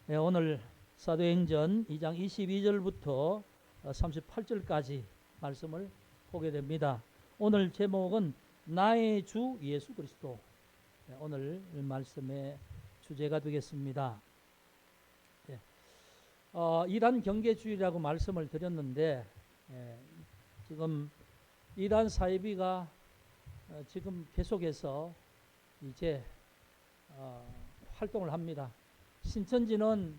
네, 오늘 사도행전 2장 22절부터 38절까지 말씀을 보게 됩니다. 오늘 제목은 나의 주 예수 그리스도. 네, 오늘 말씀의 주제가 되겠습니다. 네, 이단 경계주의라고 말씀을 드렸는데 지금 이단 사이비가 지금 계속해서 이제 활동을 합니다. 신천지는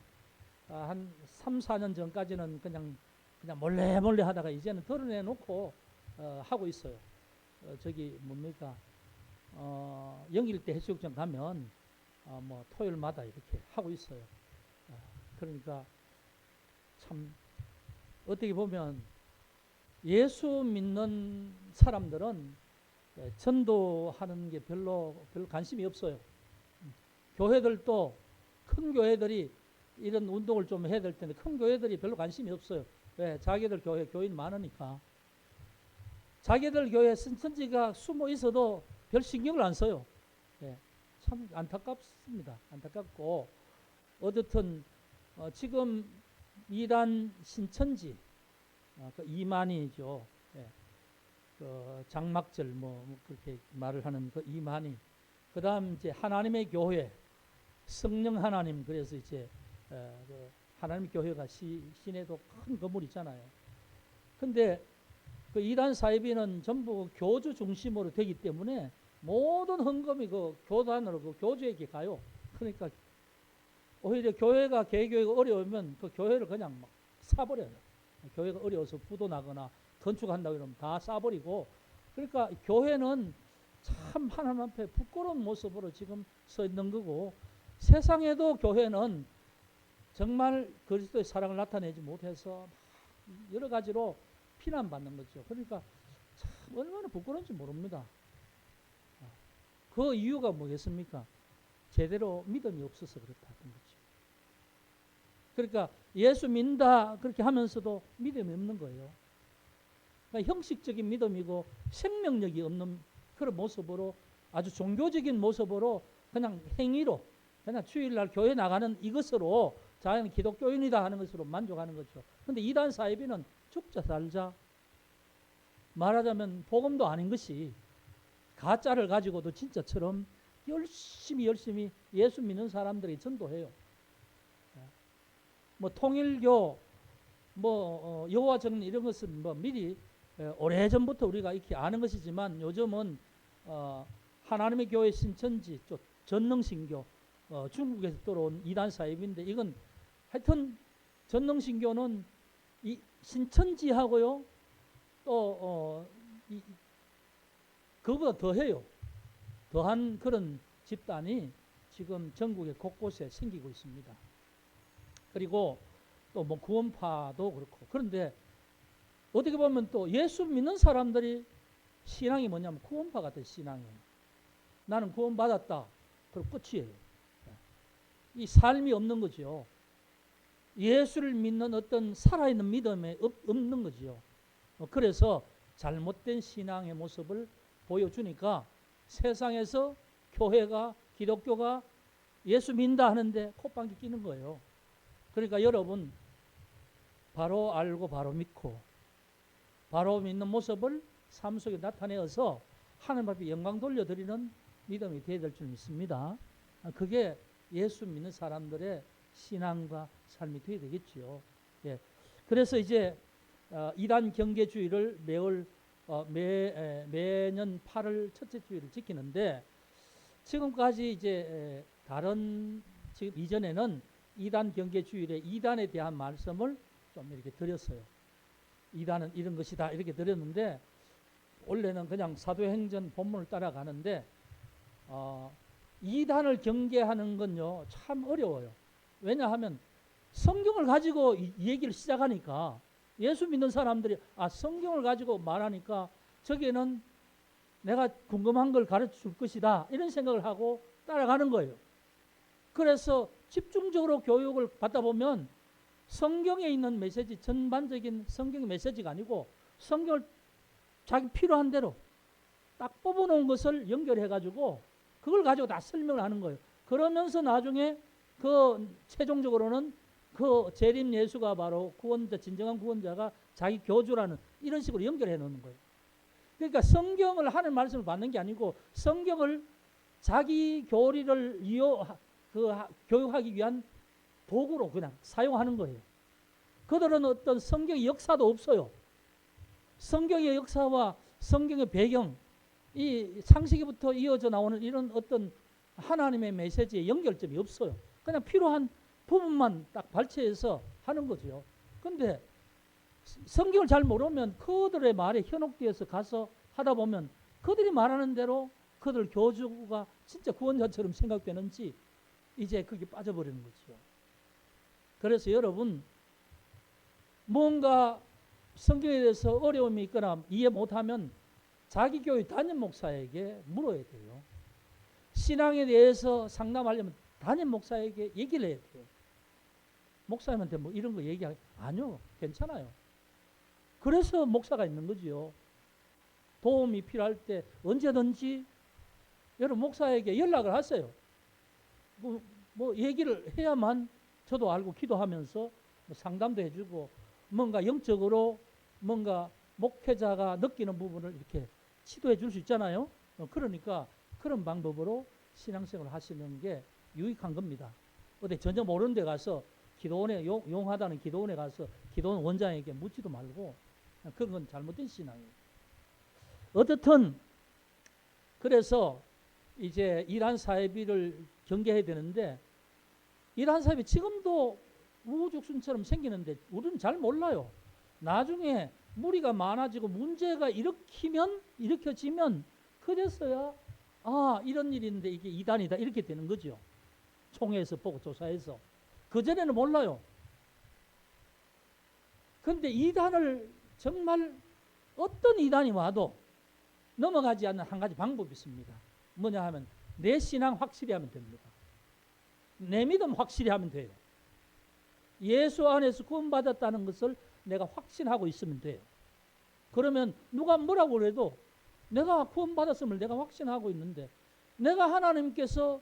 한 3, 4년 전까지는 그냥 몰래 하다가 이제는 드러내놓고 하고 있어요. 저기 뭡니까? 영일대 해수욕장 가면 뭐 토요일마다 이렇게 하고 있어요. 그러니까 참 어떻게 보면 예수 믿는 사람들은 전도하는 게 별로 관심이 없어요. 교회들도 큰 교회들이 이런 운동을 좀 해야 될 텐데 큰 교회들이 별로 관심이 없어요. 왜? 자기들 교인 많으니까. 자기들 교회 신천지가 숨어 있어도 별 신경을 안 써요. 예, 참 안타깝습니다. 안타깝고 어쨌든 지금 이단 신천지 그 이만희죠. 예, 그 장막절 뭐 그렇게 말을 하는 그 이만희. 그다음 이제 하나님의 교회. 성령 하나님. 그래서 이제 그 하나님의 교회가 시내도 큰 건물 있잖아요. 근데 그 이단 사이비는 전부 교주 중심으로 되기 때문에 모든 헌금이 그 교단으로 그 교주에게 가요. 그러니까 오히려 교회가 개교회가 어려우면 그 교회를 그냥 막 사버려요. 교회가 어려워서 부도 나거나 건축한다고 이러면 다 싸버리고. 그러니까 교회는 참 하나님 앞에 부끄러운 모습으로 지금 서 있는 거고, 세상에도 교회는 정말 그리스도의 사랑을 나타내지 못해서 여러 가지로 비난받는 거죠. 그러니까 참 얼마나 부끄러운지 모릅니다. 그 이유가 뭐겠습니까? 제대로 믿음이 없어서 그렇다는 거죠. 그러니까 예수 믿는다 그렇게 하면서도 믿음이 없는 거예요. 그러니까 형식적인 믿음이고 생명력이 없는 그런 모습으로, 아주 종교적인 모습으로 그냥 행위로 그냥 주일날 교회 나가는 이것으로 자기는 기독교인이다 하는 것으로 만족하는 거죠. 그런데 이단 사이비는 죽자 살자, 말하자면 복음도 아닌 것이 가짜를 가지고도 진짜처럼 열심히 예수 믿는 사람들이 전도해요. 뭐 통일교, 뭐 여호와 증인 이런 것은 뭐 미리 오래전부터 우리가 이렇게 아는 것이지만, 요즘은 하나님의 교회 신천지 쪽 전능신교, 중국에서 들어온 이단 사입인데, 이건 하여튼 전능신교는 이 신천지하고요 또 그거보다 더해요. 더한 그런 집단이 지금 전국의 곳곳에 생기고 있습니다. 그리고 또 뭐 구원파도 그렇고. 그런데 어떻게 보면 또 예수 믿는 사람들이 신앙이 뭐냐면 구원파 같은 신앙이에요. 나는 구원받았다. 그럼 끝이에요. 이 삶이 없는 거죠. 예수를 믿는 어떤 살아있는 믿음이 없는 거죠. 그래서 잘못된 신앙의 모습을 보여주니까 세상에서 교회가, 기독교가 예수 믿는다 하는데 콧방귀 끼는 거예요. 그러니까 여러분, 바로 알고 바로 믿고 바로 믿는 모습을 삶 속에 나타내어서 하나님 앞에 영광 돌려드리는 믿음이 되어야 될 줄 믿습니다. 그게 예수 믿는 사람들의 신앙과 삶이 되어야 되겠죠. 예. 그래서 이제 이단 경계주의를 매년 8월 첫째 주일을 지키는데, 지금까지 이제 지금 이전에는 이단 경계주일의 이단에 대한 말씀을 좀 이렇게 드렸어요. 이단은 이런 것이다 이렇게 드렸는데, 원래는 그냥 사도행전 본문을 따라가는데 이단을 경계하는 건요 참 어려워요. 왜냐하면 성경을 가지고 이 얘기를 시작하니까, 예수 믿는 사람들이 성경을 가지고 말하니까 저기에는 내가 궁금한 걸 가르쳐 줄 것이다 이런 생각을 하고 따라가는 거예요. 그래서 집중적으로 교육을 받다 보면 성경에 있는 메시지, 전반적인 성경의 메시지가 아니고 성경을 자기 필요한 대로 딱 뽑아놓은 것을 연결해 가지고 그걸 가지고 다 설명을 하는 거예요. 그러면서 나중에 그 최종적으로는 그 재림 예수가 바로 구원자, 진정한 구원자가 자기 교주라는 이런 식으로 연결해 놓는 거예요. 그러니까 성경을 하는 말씀을 받는 게 아니고 성경을 자기 교리를 교육하기 위한 도구로 그냥 사용하는 거예요. 그들은 어떤 성경의 역사도 없어요. 성경의 역사와 성경의 배경, 이 창세기부터 이어져 나오는 이런 어떤 하나님의 메시지의 연결점이 없어요. 그냥 필요한 부분만 딱 발췌해서 하는 거죠. 근데 성경을 잘 모르면 그들의 말에 현혹되어서 가서 하다 보면 그들이 말하는 대로 그들 교주가 진짜 구원자처럼 생각되는지 이제 그게 빠져버리는 거죠. 그래서 여러분 뭔가 성경에 대해서 어려움이 있거나 이해 못하면 자기 교회 담임 목사에게 물어야 돼요. 신앙에 대해서 상담하려면 담임 목사에게 얘기를 해야 돼요. 목사님한테 뭐 이런 거 얘기하기 아니요, 괜찮아요. 그래서 목사가 있는 거지요. 도움이 필요할 때 언제든지 여러분 목사에게 연락을 하세요. 뭐 얘기를 해야만 저도 알고 기도하면서 뭐 상담도 해주고 뭔가 영적으로 뭔가 목회자가 느끼는 부분을 이렇게 치도해 줄 수 있잖아요. 그러니까 그런 방법으로 신앙생활을 하시는 게 유익한 겁니다. 어디 전혀 모르는 데 가서 기도원에 용하다는 기도원에 가서 기도원 원장에게 묻지도 말고 그런 건 잘못된 신앙이에요. 어떻든 그래서 이제 이란 사회비를 경계해야 되는데 이란 사회비 지금도 우후죽순처럼 생기는데 우리는 잘 몰라요. 나중에 무리가 많아지고 문제가 일으켜지면 그제서야 이런 일인데 이게 이단이다 이렇게 되는 거죠. 총회에서 보고 조사해서. 그전에는 몰라요. 그런데 이단을 정말 어떤 이단이 와도 넘어가지 않는 한 가지 방법이 있습니다. 뭐냐 하면 내 신앙 확실히 하면 됩니다. 내 믿음 확실히 하면 돼요. 예수 안에서 구원받았다는 것을 내가 확신하고 있으면 돼요. 그러면 누가 뭐라고 그래도 내가 구원받았음을 내가 확신하고 있는데 내가 하나님께서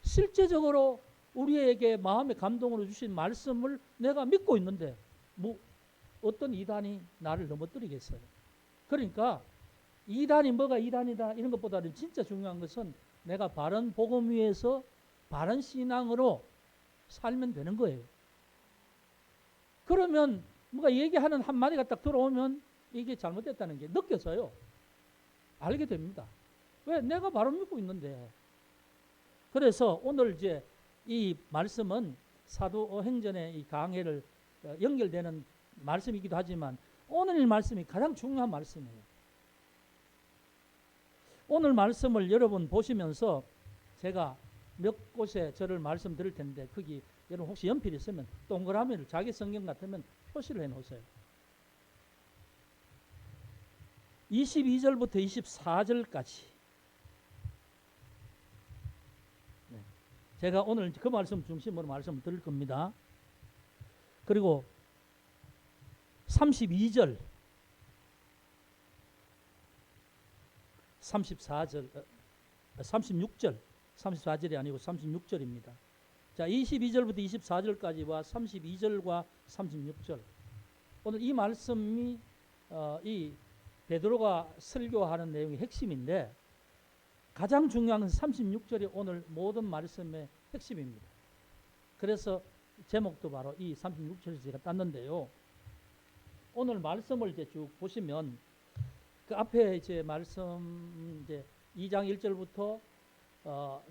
실제적으로 우리에게 마음의 감동으로 주신 말씀을 내가 믿고 있는데 뭐 어떤 이단이 나를 넘어뜨리겠어요. 그러니까 이단이 뭐가 이단이다 이런 것보다는 진짜 중요한 것은 내가 바른 복음 위에서 바른 신앙으로 살면 되는 거예요. 그러면 뭐가 얘기하는 한마디가 딱 들어오면 이게 잘못됐다는 게 느껴져요. 알게 됩니다. 왜? 내가 바로 믿고 있는데. 그래서 오늘 이제 이 말씀은 사도행전의 이 강해를 연결되는 말씀이기도 하지만 오늘 이 말씀이 가장 중요한 말씀이에요. 오늘 말씀을 여러분 보시면서 제가 몇 곳에 저를 말씀드릴 텐데 거기 여러분 혹시 연필 있으면 동그라미를 자기 성경 같으면 표시를 해 놓으세요. 22절부터 24절까지 제가 오늘 그 말씀 중심으로 말씀을 드릴 겁니다. 그리고 32절 34절 36절 34절이 아니고 36절입니다. 자, 22절부터 24절까지와 32절과 36절 오늘 이 말씀이 이 베드로가 설교하는 내용의 핵심인데 가장 중요한 건 36절이 오늘 모든 말씀의 핵심입니다. 그래서 제목도 바로 이 36절에서 제가 땄는데요. 오늘 말씀을 이제 쭉 보시면 그 앞에 이제 말씀 이제 2장 1절부터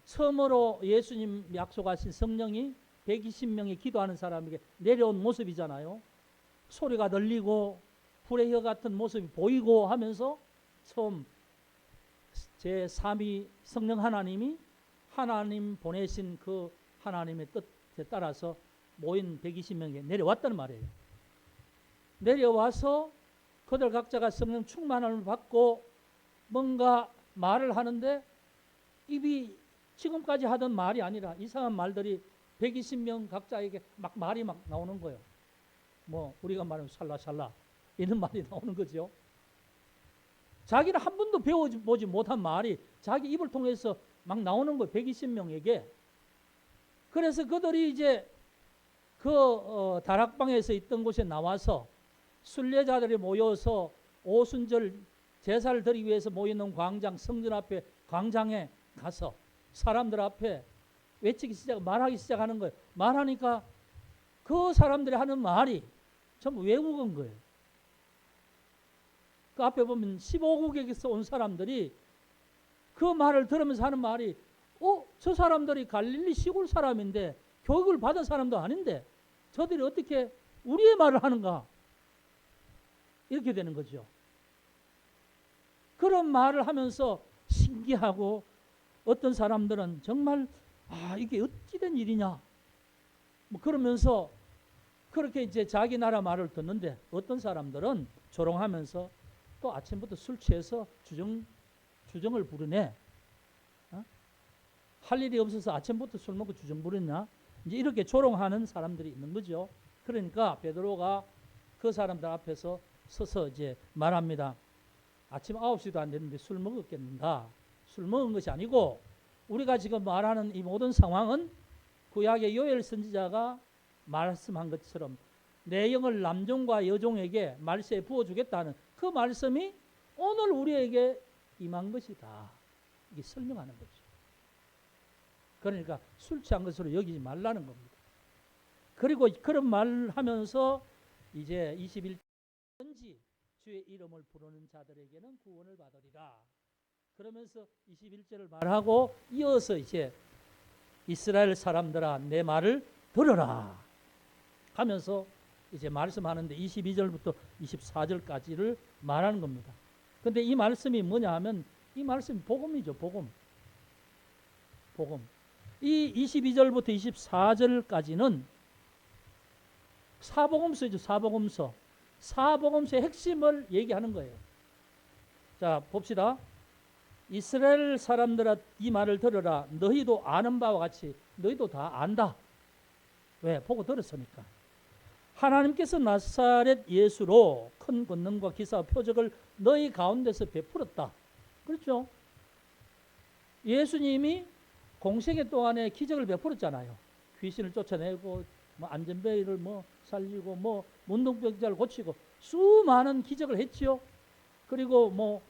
처음으로 예수님 약속하신 성령이 120명이 기도하는 사람에게 내려온 모습이잖아요. 소리가 들리고 불의 혀 같은 모습이 보이고 하면서 처음 제3위 성령 하나님이 하나님 보내신 그 하나님의 뜻에 따라서 모인 120명에게 내려왔다는 말이에요. 내려와서 그들 각자가 성령 충만함을 받고 뭔가 말을 하는데 입이 지금까지 하던 말이 아니라 이상한 말들이 120명 각자에게 말이 나오는 거예요. 뭐 우리가 말하면 샬라샬라 이런 말이 나오는 거죠. 자기는 한 번도 배워보지 못한 말이 자기 입을 통해서 막 나오는 거예요. 120명에게. 그래서 그들이 이제 그 다락방에서 있던 곳에 나와서 순례자들이 모여서 오순절 제사를 드리기 위해서 모이는 광장, 성전 앞에 광장에 가서 사람들 앞에 말하기 시작하는 거예요. 말하니까 그 사람들이 하는 말이 전부 외국어인 거예요. 그 앞에 보면 15국에서 온 사람들이 그 말을 들으면서 하는 말이 저 사람들이 갈릴리 시골 사람인데 교육을 받은 사람도 아닌데 저들이 어떻게 우리의 말을 하는가? 이렇게 되는 거죠. 그런 말을 하면서 신기하고 어떤 사람들은 정말 이게 어찌된 일이냐 뭐 그러면서 그렇게 이제 자기 나라 말을 듣는데 어떤 사람들은 조롱하면서 또 아침부터 술 취해서 주정을 부르네. 할 일이 없어서 아침부터 술 먹고 주정 부르냐? 이제 이렇게 조롱하는 사람들이 있는 거죠. 그러니까 베드로가 그 사람들 앞에서 서서 이제 말합니다. 아침 9시도 안 됐는데 술 먹었겠는가? 술 먹은 것이 아니고 우리가 지금 말하는 이 모든 상황은 구약의 요엘 선지자가 말씀한 것처럼 내 영을 남종과 여종에게 말세에 부어주겠다는 그 말씀이 오늘 우리에게 임한 것이다. 이게 설명하는 거죠. 그러니까 술 취한 것으로 여기지 말라는 겁니다. 그리고 그런 말을 하면서 이제 21절인지 주의 이름을 부르는 자들에게는 구원을 받으리라. 그러면서 21절을 말하고 이어서 이제 이스라엘 사람들아 내 말을 들어라 하면서 이제 말씀하는데 22절부터 24절까지를 말하는 겁니다. 근데 이 말씀이 뭐냐 하면 이 말씀이 복음이죠. 복음. 이 22절부터 24절까지는 사복음서죠. 사복음서의 핵심을 얘기하는 거예요. 자, 봅시다. 이스라엘 사람들아 이 말을 들으라. 너희도 아는 바와 같이 너희도 다 안다. 왜? 보고 들었으니까. 하나님께서 나사렛 예수로 큰 권능과 기사와 표적을 너희 가운데서 베풀었다. 그렇죠? 예수님이 공생애 동안에 기적을 베풀었잖아요. 귀신을 쫓아내고 뭐 안전뱅이를 뭐 살리고 뭐 문둥병자를 고치고 수많은 기적을 했지요. 그리고 뭐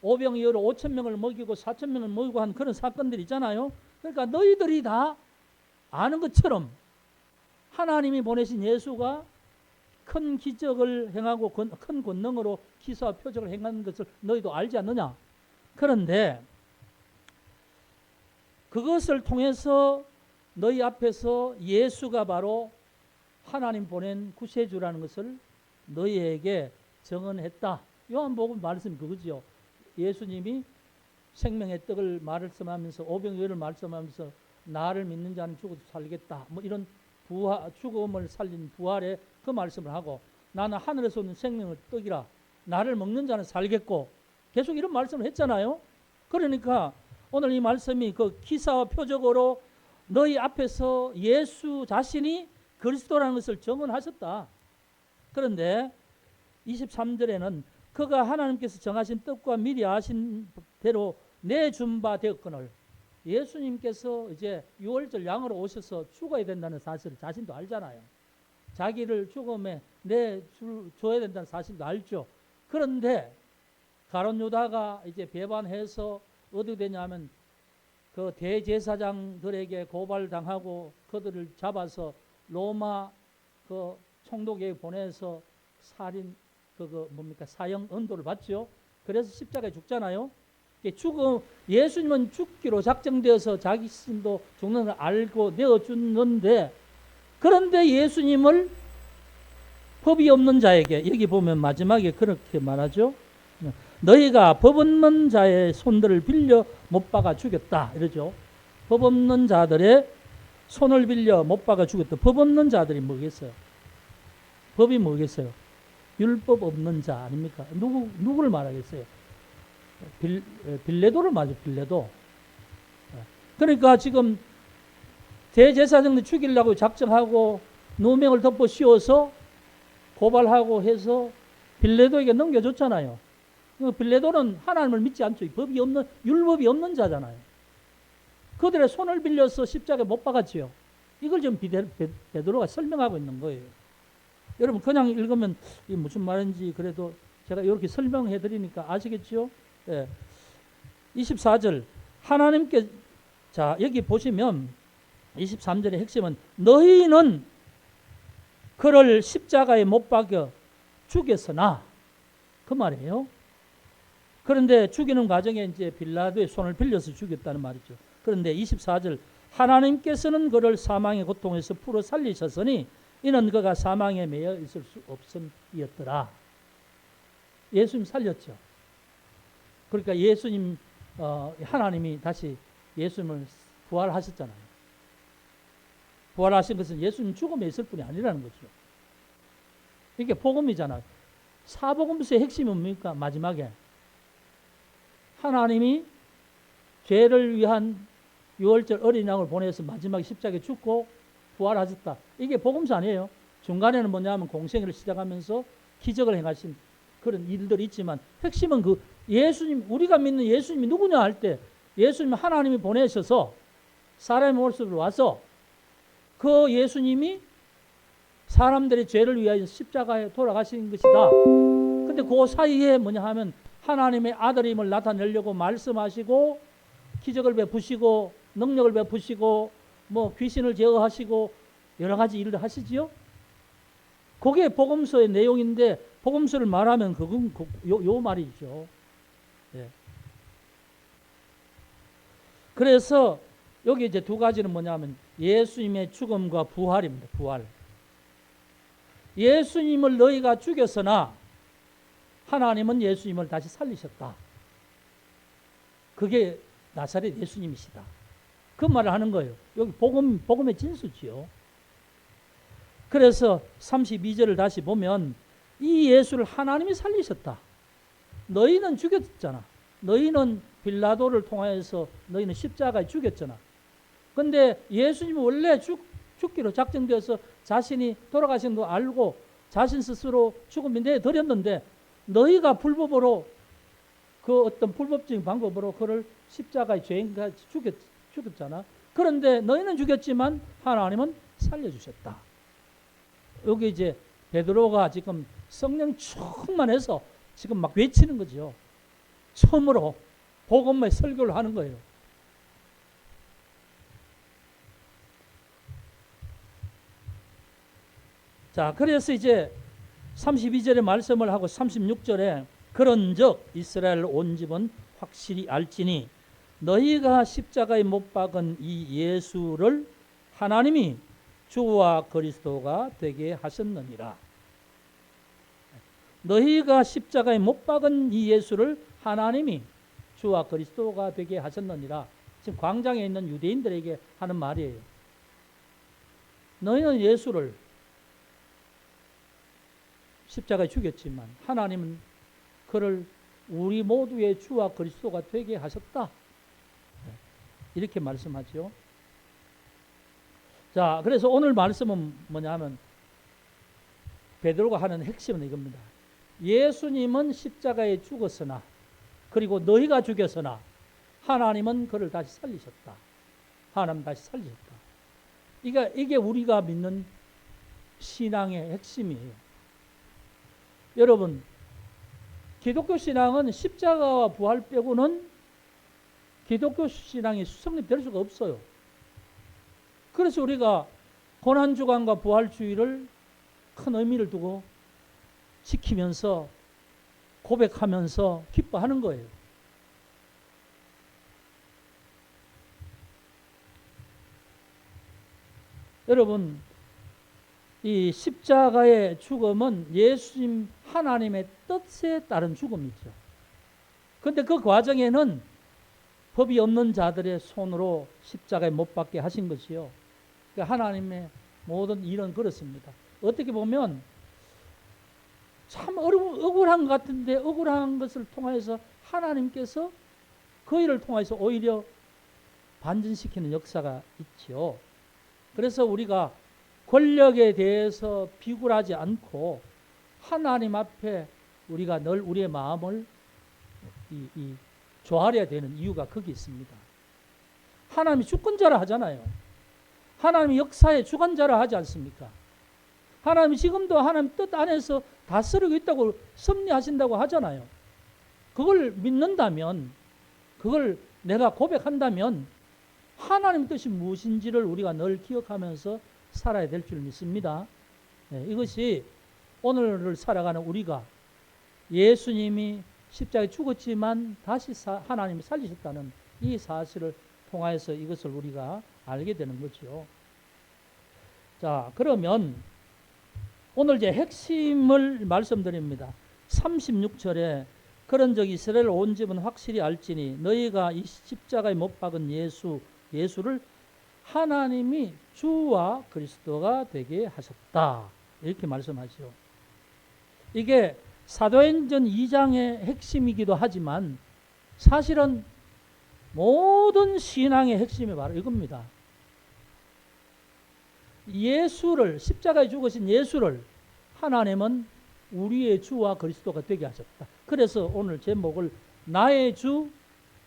오병이어로 5,000명을 먹이고 4,000명을 먹이고 한 그런 사건들이 있잖아요. 그러니까 너희들이 다 아는 것처럼 하나님이 보내신 예수가 큰 기적을 행하고 큰 권능으로 기사와 표적을 행하는 것을 너희도 알지 않느냐. 그런데 그것을 통해서 너희 앞에서 예수가 바로 하나님 보낸 구세주라는 것을 너희에게 증언했다. 요한복음 말씀이 그거죠. 예수님이 생명의 떡을 말씀하면서 오병이어를 말씀하면서 나를 믿는 자는 죽어도 살겠다. 뭐 이런 죽음을 살린 부활의 그 말씀을 하고 나는 하늘에서 오는 생명의 떡이라 나를 먹는 자는 살겠고 계속 이런 말씀을 했잖아요. 그러니까 오늘 이 말씀이 그 기사와 표적으로 너희 앞에서 예수 자신이 그리스도라는 것을 증언하셨다. 그런데 23절에는 그가 하나님께서 정하신 뜻과 미리 아신 대로 내준 바 되었거늘 예수님께서 이제 6월절 양으로 오셔서 죽어야 된다는 사실을 자신도 알잖아요. 자기를 죽음에 내줘야 된다는 사실도 알죠. 그런데 가룟 유다가 이제 배반해서 어떻게 되냐면 그 대제사장들에게 고발당하고 그들을 잡아서 로마 그 총독에게 보내서 살인 사형 언도를 받죠. 그래서 십자가에 죽잖아요. 예수님은 죽기로 작정되어서 자기 스스로 죽는 걸 알고 내어주는데 그런데 예수님을 법이 없는 자에게 여기 보면 마지막에 그렇게 말하죠. 너희가 법 없는 자의 손들을 빌려 못 박아 죽였다 이러죠. 법 없는 자들의 손을 빌려 못 박아 죽였다. 법 없는 자들이 뭐겠어요? 법이 뭐겠어요? 율법 없는 자 아닙니까? 누구를 말하겠어요? 빌레도를 말하죠. 빌레도. 그러니까 지금 대제사장들 죽이려고 작정하고 누명을 덮어 씌워서 고발하고 해서 빌레도에게 넘겨줬잖아요. 빌레도는 하나님을 믿지 않죠. 율법이 없는 자잖아요. 그들의 손을 빌려서 십자가에 못 박았지요. 이걸 지금 베드로가 설명하고 있는 거예요. 여러분 그냥 읽으면 이게 무슨 말인지 그래도 제가 이렇게 설명해 드리니까 아시겠죠? 예. 24절 하나님께 자 여기 보시면 23절의 핵심은 너희는 그를 십자가에 못 박여 죽였으나 그 말이에요. 그런데 죽이는 과정에 이제 빌라도의 손을 빌려서 죽였다는 말이죠. 그런데 24절 하나님께서는 그를 사망의 고통에서 풀어 살리셨으니 이는 그가 사망에 매여 있을 수 없음이었더라. 예수님 살렸죠. 그러니까 예수님 하나님이 다시 예수님을 부활하셨잖아요. 부활하신 것은 예수님 죽음에 있을 뿐이 아니라는 거죠. 이게 복음이잖아요. 사복음서의 핵심은 뭡니까? 마지막에 하나님이 죄를 위한 유월절 어린 양을 보내서 마지막에 십자가에 죽고 부활하셨다. 이게 복음서 아니에요. 중간에는 뭐냐면 공생애를 시작하면서 기적을 행하신 그런 일들이 있지만 핵심은 그 예수님, 우리가 믿는 예수님이 누구냐 할 때 예수님 하나님이 보내셔서 사람의 모습으로 와서 그 예수님이 사람들의 죄를 위하여 십자가에 돌아가신 것이다. 근데 그 사이에 뭐냐 하면 하나님의 아들임을 나타내려고 말씀하시고 기적을 베푸시고 능력을 베푸시고 뭐 귀신을 제어하시고 여러 가지 일을 하시지요. 그게 복음서의 내용인데 복음서를 말하면 그건 요 말이죠. 예. 그래서 여기 이제 두 가지는 뭐냐면 예수님의 죽음과 부활입니다. 부활. 예수님을 너희가 죽였으나 하나님은 예수님을 다시 살리셨다. 그게 나사렛 예수님이시다. 그 말을 하는 거예요. 여기 복음의 진수지요. 그래서 32절을 다시 보면 이 예수를 하나님이 살리셨다. 너희는 죽였잖아. 너희는 빌라도를 통하여서 너희는 십자가에 죽였잖아. 근데 예수님은 원래 죽기로 작정되어서 자신이 돌아가신 거 알고 자신 스스로 죽음에 내드렸는데 너희가 불법으로 그 어떤 불법적인 방법으로 그를 십자가에 죄인같이 죽였잖아. 그런데 너희는 죽였지만 하나님은 살려주셨다. 여기 이제 베드로가 지금 성령 충만해서 지금 막 외치는 거죠. 처음으로 복음의 설교를 하는 거예요. 자, 그래서 이제 32절에 말씀을 하고 36절에 그런즉 이스라엘 온 집은 확실히 알지니 너희가 십자가에 못 박은 이 예수를 하나님이 주와 그리스도가 되게 하셨느니라. 너희가 십자가에 못 박은 이 예수를 하나님이 주와 그리스도가 되게 하셨느니라. 지금 광장에 있는 유대인들에게 하는 말이에요. 너희는 예수를 십자가에 죽였지만 하나님은 그를 우리 모두의 주와 그리스도가 되게 하셨다. 이렇게 말씀하죠. 자, 그래서 오늘 말씀은 뭐냐면 베드로가 하는 핵심은 이겁니다. 예수님은 십자가에 죽었으나 그리고 너희가 죽였으나 하나님은 그를 다시 살리셨다. 하나님 다시 살리셨다. 이게 우리가 믿는 신앙의 핵심이에요. 여러분, 기독교 신앙은 십자가와 부활 빼고는 기독교 신앙이 성립될 수가 없어요. 그래서 우리가 고난주간과 부활주의를 큰 의미를 두고 지키면서 고백하면서 기뻐하는 거예요. 여러분, 이 십자가의 죽음은 예수님 하나님의 뜻에 따른 죽음이죠. 그런데 그 과정에는 법이 없는 자들의 손으로 십자가에 못 박게 하신 것이요. 그러니까 하나님의 모든 일은 그렇습니다. 어떻게 보면 참 억울한 것 같은데 억울한 것을 통해서 하나님께서 그 일을 통해서 오히려 반전시키는 역사가 있죠. 그래서 우리가 권력에 대해서 비굴하지 않고 하나님 앞에 우리가 늘 우리의 마음을 조아려야 되는 이유가 거기 있습니다. 하나님이 주권자라 하잖아요. 하나님이 역사의 주관자라 하지 않습니까? 하나님이 지금도 하나님 뜻 안에서 다스리고 있다고 섭리하신다고 하잖아요. 그걸 믿는다면, 그걸 내가 고백한다면 하나님 뜻이 무엇인지를 우리가 늘 기억하면서 살아야 될 줄 믿습니다. 이것이 오늘을 살아가는 우리가 예수님이 십자가에 죽었지만 다시 하나님이 살리셨다는 이 사실을 통하여서 이것을 우리가 알게 되는 거죠. 자, 그러면 오늘 제 핵심을 말씀드립니다. 36절에 그런즉 이스라엘 온 집은 확실히 알지니 너희가 이 십자가에 못 박은 예수를 하나님이 주와 그리스도가 되게 하셨다. 이렇게 말씀하죠. 이게 사도행전 2장의 핵심이기도 하지만 사실은 모든 신앙의 핵심이 바로 이겁니다. 예수를, 십자가에 죽으신 예수를 하나님은 우리의 주와 그리스도가 되게 하셨다. 그래서 오늘 제목을 나의 주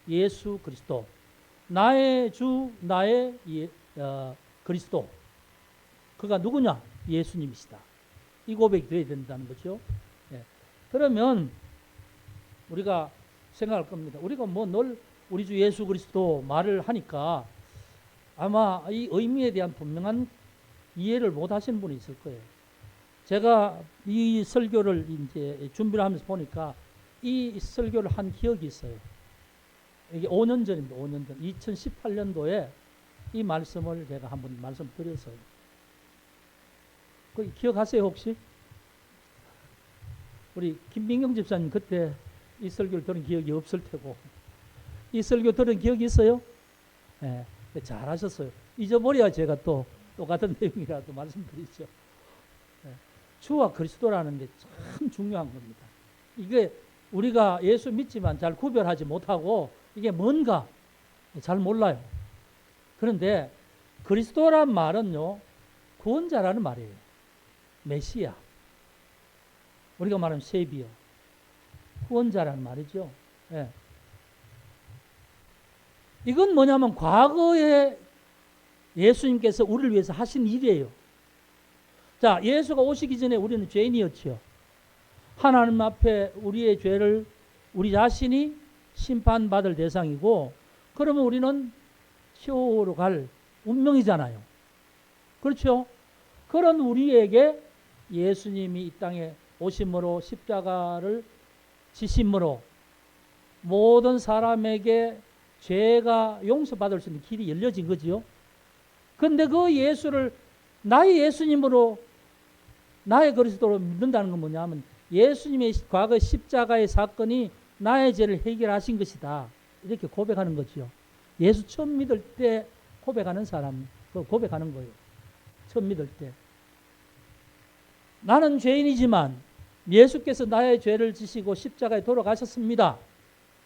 예수 그리스도, 나의 주 나의 그리스도, 그가 누구냐? 예수님이시다. 이 고백이 되어야 된다는 거죠. 그러면 우리가 생각할 겁니다. 우리가 뭐 늘 우리 주 예수 그리스도 말을 하니까 아마 이 의미에 대한 분명한 이해를 못 하시는 분이 있을 거예요. 제가 이 설교를 이제 준비를 하면서 보니까 이 설교를 한 기억이 있어요. 이게 5년 전입니다. 5년 전. 2018년도에 이 말씀을 제가 한번 말씀드렸어요. 그 기억하세요, 혹시? 우리 김민경 집사님 그때 이 설교를 들은 기억이 없을 테고. 이 설교 들은 기억이 있어요? 네, 잘하셨어요. 잊어버려야 제가 또 똑같은 내용이라도 말씀드리죠. 네, 주와 그리스도라는 게 참 중요한 겁니다. 이게 우리가 예수 믿지만 잘 구별하지 못하고 이게 뭔가 잘 몰라요. 그런데 그리스도란 말은요, 구원자라는 말이에요. 메시아. 우리가 말하는 세비어. 구원자라는 말이죠. 네. 이건 뭐냐면 과거에 예수님께서 우리를 위해서 하신 일이에요. 자, 예수가 오시기 전에 우리는 죄인이었죠. 하나님 앞에 우리의 죄를 우리 자신이 심판받을 대상이고, 그러면 우리는 지옥으로 갈 운명이잖아요. 그렇죠? 그런 우리에게 예수님이 이 땅에 오심으로 십자가를 지심으로 모든 사람에게 죄가 용서받을 수 있는 길이 열려진 거지요. 그런데 그 예수를 나의 예수님으로, 나의 그리스도로 믿는다는 건 뭐냐면 예수님의 과거 십자가의 사건이 나의 죄를 해결하신 것이다. 이렇게 고백하는 거죠. 예수 처음 믿을 때 고백하는 사람, 고백하는 거예요. 처음 믿을 때. 나는 죄인이지만 예수께서 나의 죄를 지시고 십자가에 돌아가셨습니다.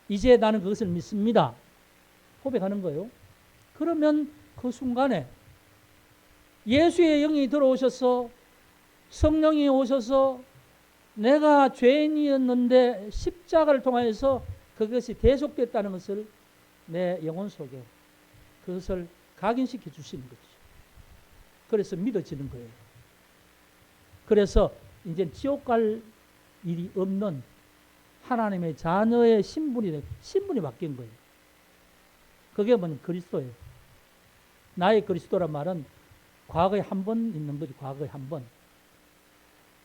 이제 나는 그것을 믿습니다. 고백하는 거예요. 그러면 그 순간에 예수의 영이 들어오셔서, 성령이 오셔서 내가 죄인이었는데 십자가를 통하여서 그것이 대속됐다는 것을 내 영혼 속에 그것을 각인시켜 주시는 거죠. 그래서 믿어지는 거예요. 그래서 이제 지옥 갈 일이 없는 하나님의 자녀의 신분이 바뀐 거예요. 그게 뭐냐면 그리스도예요. 나의 그리스도란 말은 과거에 한 번 있는 거지. 과거에 한 번.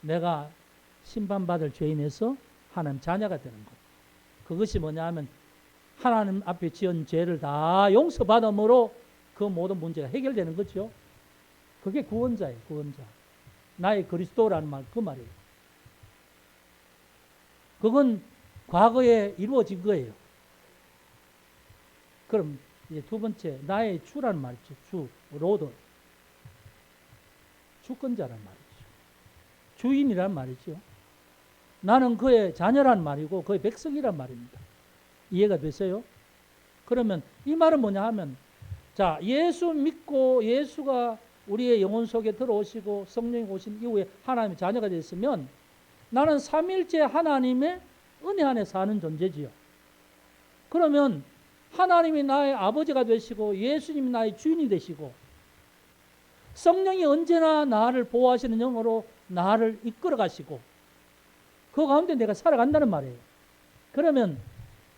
내가 심판받을 죄인에서 하나님 자녀가 되는 것. 그것이 뭐냐면 하나님 앞에 지은 죄를 다 용서받음으로 그 모든 문제가 해결되는 거죠. 그게 구원자예요. 구원자. 나의 그리스도라는 말, 그 말이에요. 그건 과거에 이루어진 거예요. 그럼 이제 두 번째, 나의 주라는 말이죠. 주, 로드. 주권자란 말이죠. 주인이란 말이죠. 나는 그의 자녀란 말이고 그의 백성이란 말입니다. 이해가 되세요? 그러면 이 말은 뭐냐 하면, 자, 예수 믿고 예수가 우리의 영혼 속에 들어오시고 성령이 오신 이후에 하나님의 자녀가 됐으면 나는 삼일째 하나님의 은혜 안에 사는 존재지요. 그러면 하나님이 나의 아버지가 되시고 예수님이 나의 주인이 되시고 성령이 언제나 나를 보호하시는 영으로 나를 이끌어 가시고 그 가운데 내가 살아간다는 말이에요. 그러면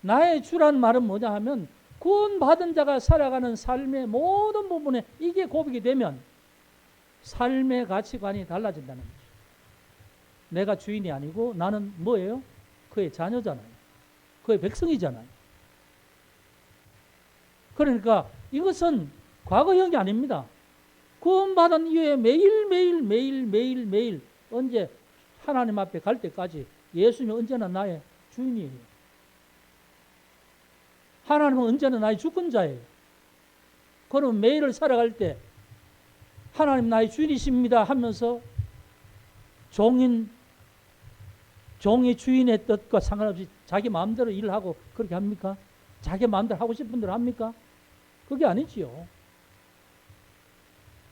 나의 주라는 말은 뭐냐 하면 구원받은 자가 살아가는 삶의 모든 부분에 이게 고백이 되면 삶의 가치관이 달라진다는 거죠. 내가 주인이 아니고 나는 뭐예요? 그의 자녀잖아요. 그의 백성이잖아요. 그러니까 이것은 과거형이 아닙니다. 구원받은 이후에 매일 언제 하나님 앞에 갈 때까지 예수님은 언제나 나의 주인이에요. 하나님은 언제나 나의 주권자예요. 그러면 매일을 살아갈 때 하나님 나의 주인이십니다 하면서 종이 주인의 뜻과 상관없이 자기 마음대로 일을 하고 그렇게 합니까? 자기 마음대로 하고 싶은 대로 합니까? 그게 아니지요.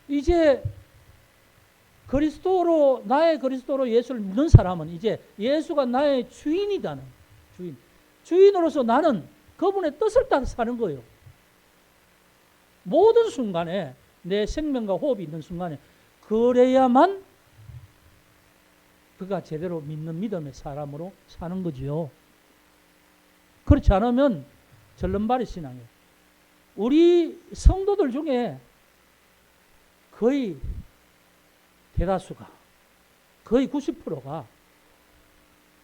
이제 나의 그리스도로 예수를 믿는 사람은 이제 예수가 나의 주인이다는 주인으로서 나는 그분의 뜻을 따라 사는 거예요. 모든 순간에 내 생명과 호흡이 있는 순간에 그래야만 그가 제대로 믿는 믿음의 사람으로 사는 거지요. 그렇지 않으면 절름발이 신앙이에요. 우리 성도들 중에 거의 대다수가 거의 90%가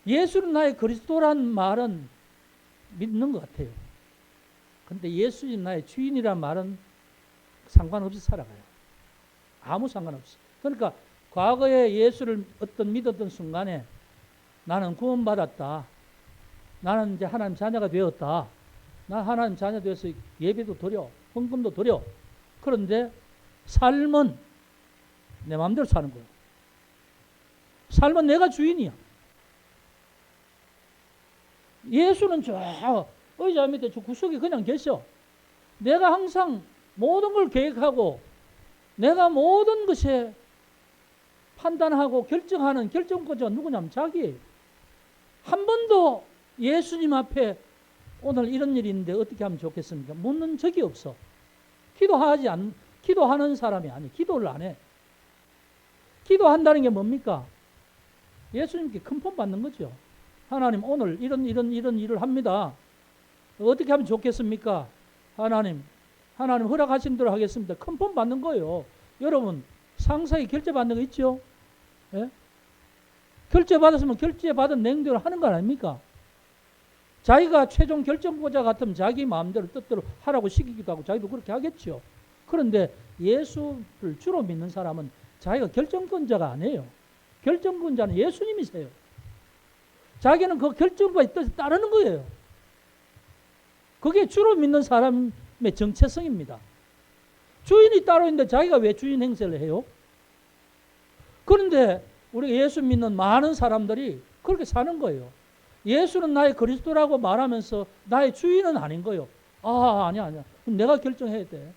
예수는 나의 그리스도란 말은 믿는 것 같아요. 그런데 예수님 나의 주인이란 말은 상관없이 살아가요. 아무 상관없이. 그러니까 과거에 예수를 믿었던 순간에 나는 구원받았다. 나는 이제 하나님 자녀가 되었다. 난 하나님 자녀 되어서 예배도 드려. 헌금도 드려. 그런데 삶은 내 마음대로 사는 거예요. 삶은 내가 주인이야. 예수는 저 의자 밑에 저 구석에 그냥 계셔. 내가 항상 모든 걸 계획하고 내가 모든 것에 판단하고 결정하는 결정권자가 누구냐면 자기예요. 한 번도 예수님 앞에 오늘 이런 일이 있는데 어떻게 하면 좋겠습니까? 묻는 적이 없어. 기도하는 사람이 아니에요. 기도를 안 해. 기도한다는 게 뭡니까? 예수님께 큰품 받는 거죠. 하나님 오늘 이런 일을 합니다. 어떻게 하면 좋겠습니까? 하나님 허락하신 대로 하겠습니다. 큰품 받는 거예요. 여러분 상사에 결제 받는 거 있죠? 예? 결제 받았으면 결제 받은 내용대로 하는 거 아닙니까? 자기가 최종 결정권자 같으면 자기 마음대로 뜻대로 하라고 시키기도 하고 자기도 그렇게 하겠죠. 그런데 예수를 주로 믿는 사람은 자기가 결정권자가 아니에요. 결정권자는 예수님이세요. 자기는 그 결정과의 뜻에 따르는 거예요. 그게 주로 믿는 사람의 정체성입니다. 주인이 따로 있는데 자기가 왜 주인 행세를 해요? 그런데 우리 예수 믿는 많은 사람들이 그렇게 사는 거예요. 예수는 나의 그리스도라고 말하면서 나의 주인은 아닌 거예요. 아니야. 내가 결정해야 돼.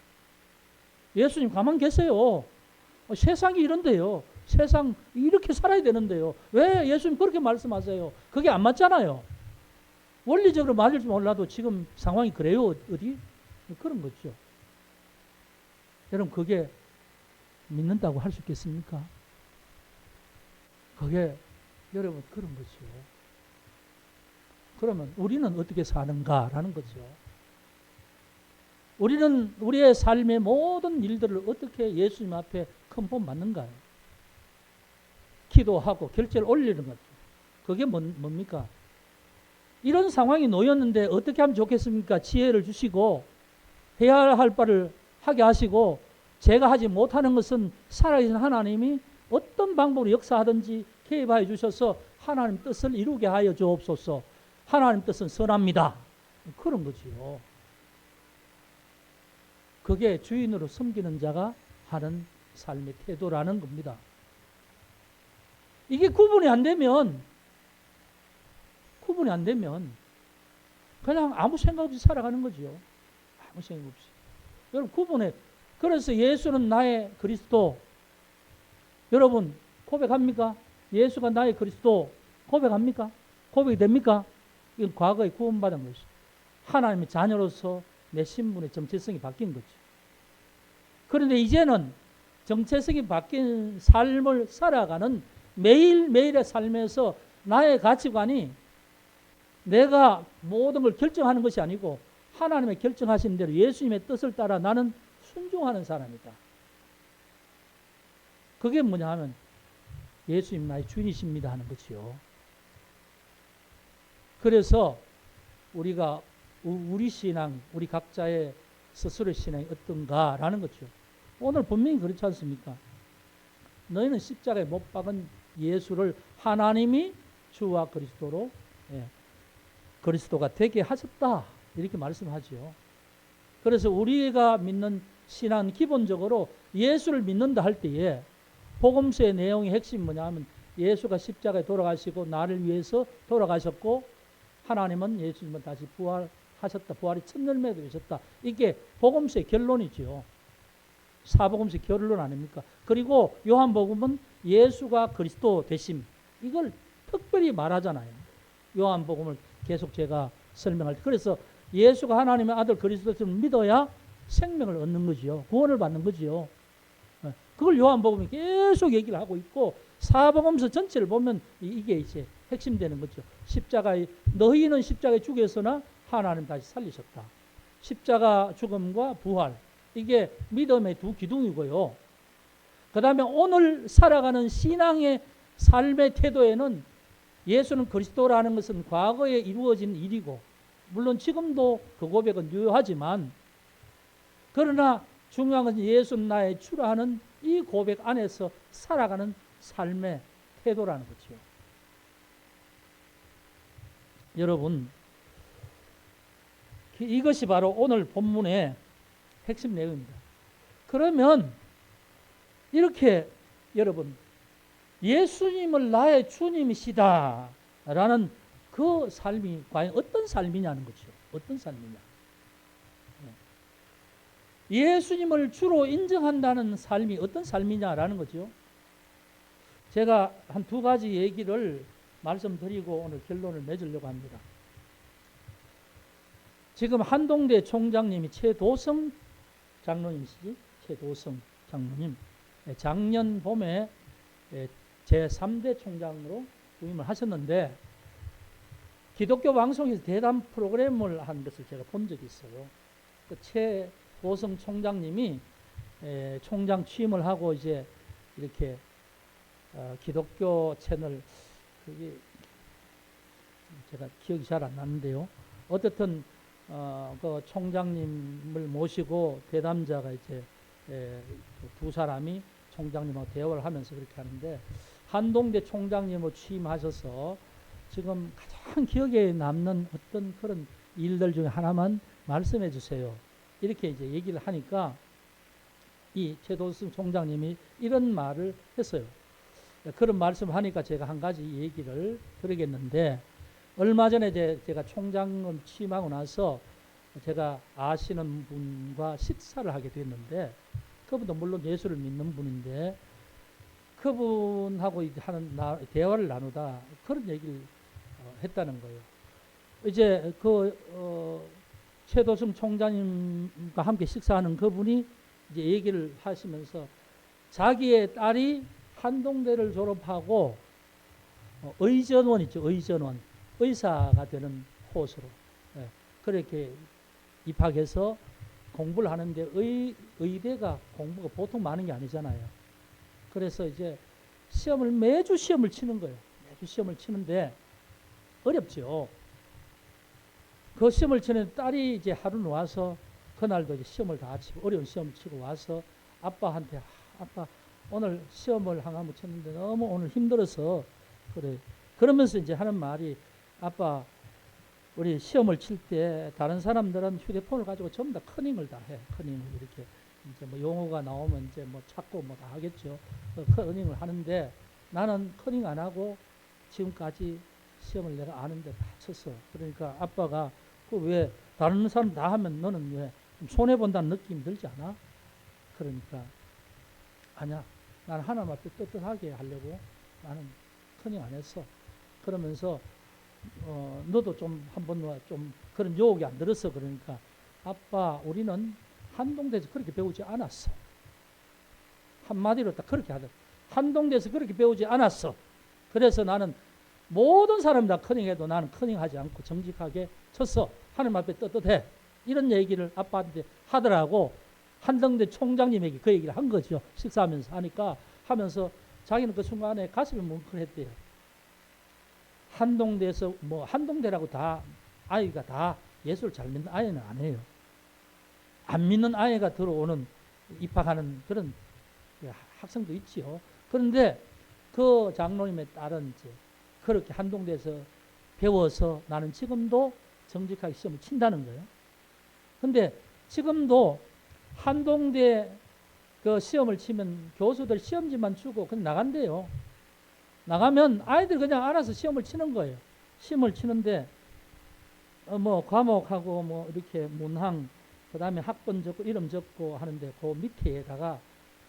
예수님 가만 계세요. 세상이 이런데요. 세상 이렇게 살아야 되는데요. 왜 예수님 그렇게 말씀하세요? 그게 안 맞잖아요. 원리적으로 맞을지 몰라도 지금 상황이 그래요. 어디? 그런 거죠. 여러분 그게 믿는다고 할 수 있겠습니까? 그게 여러분 그런 거죠. 그러면 우리는 어떻게 사는가라는 거죠. 우리는 우리의 삶의 모든 일들을 어떻게 예수님 앞에 큰품 맞는가요? 기도하고 결제를 올리는 거죠. 그게 뭡니까? 이런 상황이 놓였는데 어떻게 하면 좋겠습니까? 지혜를 주시고 해야 할 바를 하게 하시고 제가 하지 못하는 것은 살아계신 하나님이 어떤 방법으로 역사하든지 개입하여 주셔서 하나님 뜻을 이루게 하여 주옵소서. 하나님 뜻은 선합니다. 그런 거지요. 그게 주인으로 섬기는 자가 하는 삶의 태도라는 겁니다. 이게 구분이 안 되면 그냥 아무 생각 없이 살아가는 거죠. 아무 생각 없이. 여러분 그래서 예수는 나의 그리스도. 여러분 고백합니까? 예수가 나의 그리스도 고백합니까? 고백이 됩니까? 이건 과거에 구원받은 것이죠. 하나님의 자녀로서 내 신분의 정체성이 바뀐 거죠. 그런데 이제는 정체성이 바뀐 삶을 살아가는 매일매일의 삶에서 나의 가치관이 내가 모든 걸 결정하는 것이 아니고 하나님의 결정하신 대로 예수님의 뜻을 따라 나는 순종하는 사람이다. 그게 뭐냐 하면 예수님 나의 주인이십니다 하는 거지요. 그래서 우리가 우리 신앙, 우리 각자의 스스로의 신앙이 어떤가라는 거죠. 오늘 분명히 그렇지 않습니까? 너희는 십자가에 못 박은 예수를 하나님이 주와 그리스도로 그리스도가 되게 하셨다 이렇게 말씀하죠. 그래서 우리가 믿는 신앙은 기본적으로 예수를 믿는다 할 때에 복음서의 내용의 핵심이 뭐냐 하면 예수가 십자가에 돌아가시고 나를 위해서 돌아가셨고 하나님은 예수님은 다시 부활하셨다. 부활이 첫 열매가 되셨다. 이게 복음서의 결론이죠. 사복음서의 결론 아닙니까? 그리고 요한복음은 예수가 그리스도 되심. 이걸 특별히 말하잖아요. 요한복음을 계속 제가 설명할 때. 그래서 예수가 하나님의 아들 그리스도를 믿어야 생명을 얻는 거지요. 구원을 받는 거지요. 그걸 요한복음이 계속 얘기를 하고 있고 사복음서 전체를 보면 이게 이제 핵심되는 거죠. 십자가에 너희는 십자가에 죽였으나 하나님 다시 살리셨다. 십자가 죽음과 부활 이게 믿음의 두 기둥이고요. 그 다음에 오늘 살아가는 신앙의 삶의 태도에는 예수는 그리스도라는 것은 과거에 이루어진 일이고 물론 지금도 그 고백은 유효하지만 그러나 중요한 것은 예수는 나의 주라 하는 이 고백 안에서 살아가는 삶의 태도라는 거죠. 여러분 이것이 바로 오늘 본문의 핵심 내용입니다. 그러면 이렇게 여러분 예수님을 나의 주님이시다 라는 그 삶이 과연 어떤 삶이냐는 거죠. 어떤 삶이냐. 예수님을 주로 인정한다는 삶이 어떤 삶이냐라는 거죠. 제가 한 두 가지 얘기를 말씀드리고 오늘 결론을 맺으려고 합니다. 지금 한동대 총장님이 최도성 장로님이시지? 최도성 장로님. 작년 봄에 제3대 총장으로 부임을 하셨는데 기독교 방송에서 대담 프로그램을 한 것을 제가 본 적이 있어요. 그 최도성 총장님이 총장 취임을 하고 이제 이렇게 기독교 채널 그게 제가 기억이 잘 안 나는데요. 어쨌든 그 총장님을 모시고 대담자가 이제 두 사람이 총장님하고 대화를 하면서 그렇게 하는데 한동대 총장님을 취임하셔서 지금 가장 기억에 남는 어떤 그런 일들 중에 하나만 말씀해 주세요. 이렇게 이제 얘기를 하니까 이 최도승 총장님이 이런 말을 했어요. 그런 말씀을 하니까 제가 한 가지 얘기를 드리겠는데 얼마 전에 제가 총장을 취임하고 나서 제가 아시는 분과 식사를 하게 됐는데 그분도 물론 예수를 믿는 분인데 그분하고 대화를 나누다 그런 얘기를 했다는 거예요. 이제 최도승 총장님과 함께 식사하는 그분이 이제 얘기를 하시면서 자기의 딸이 한동대를 졸업하고 의전원 있죠. 의전원. 의사가 되는 코스로 그렇게 입학해서 공부를 하는데 의대가 공부가 보통 많은 게 아니잖아요. 그래서 이제 매주 시험을 치는 거예요. 매주 시험을 치는데 어렵죠. 그 시험을 치는 딸이 이제 하루는 와서 그날도 이제 시험을 다 치고 어려운 시험을 치고 와서 아빠한테 아빠 오늘 시험을 한번 쳤는데 너무 오늘 힘들어서 그래. 그러면서 이제 하는 말이 아빠 우리 시험을 칠 때 다른 사람들은 휴대폰을 가지고 전부 다 커닝을 다 해. 커닝을 이렇게 이제 뭐 용어가 나오면 이제 뭐 찾고 뭐 다 하겠죠. 커닝을 하는데 나는 커닝 안 하고 지금까지 시험을 내가 아는데 다 쳤어. 그러니까 아빠가 그 왜 다른 사람 다 하면 너는 왜 손해 본다는 느낌이 들지 않아? 그러니까 아니야. 나는 하나님 앞에 떳떳하게 하려고 나는 커닝 안 했어. 그러면서 너도 좀 한번 좀 그런 유혹이 안 들었어. 그러니까 아빠 우리는 한동대에서 그렇게 배우지 않았어. 한마디로 딱 그렇게 하더라. 한동대에서 그렇게 배우지 않았어. 그래서 나는 모든 사람이 다 커닝해도 나는 커닝하지 않고 정직하게 쳤어. 하나님 앞에 떳떳해. 이런 얘기를 아빠한테 하더라고. 한동대 총장님에게 그 얘기를 한 거죠. 식사하면서 하면서 자기는 그 순간에 가슴이 뭉클했대요. 한동대에서 뭐 한동대라고 다 아이가 다 예수를 잘 믿는 아이는 아니에요. 안 믿는 아이가 들어오는 입학하는 그런 학생도 있지요. 그런데 그 장로님의 딸은 이제 그렇게 한동대에서 배워서 나는 지금도 정직하게 시험을 친다는 거예요. 근데 지금도 한동대 그 시험을 치면 교수들 시험지만 주고 그냥 나간대요. 나가면 아이들 그냥 알아서 시험을 치는 거예요. 시험을 치는데 뭐 과목하고 뭐 이렇게 문항 그다음에 학번 적고 이름 적고 하는데 그 밑에다가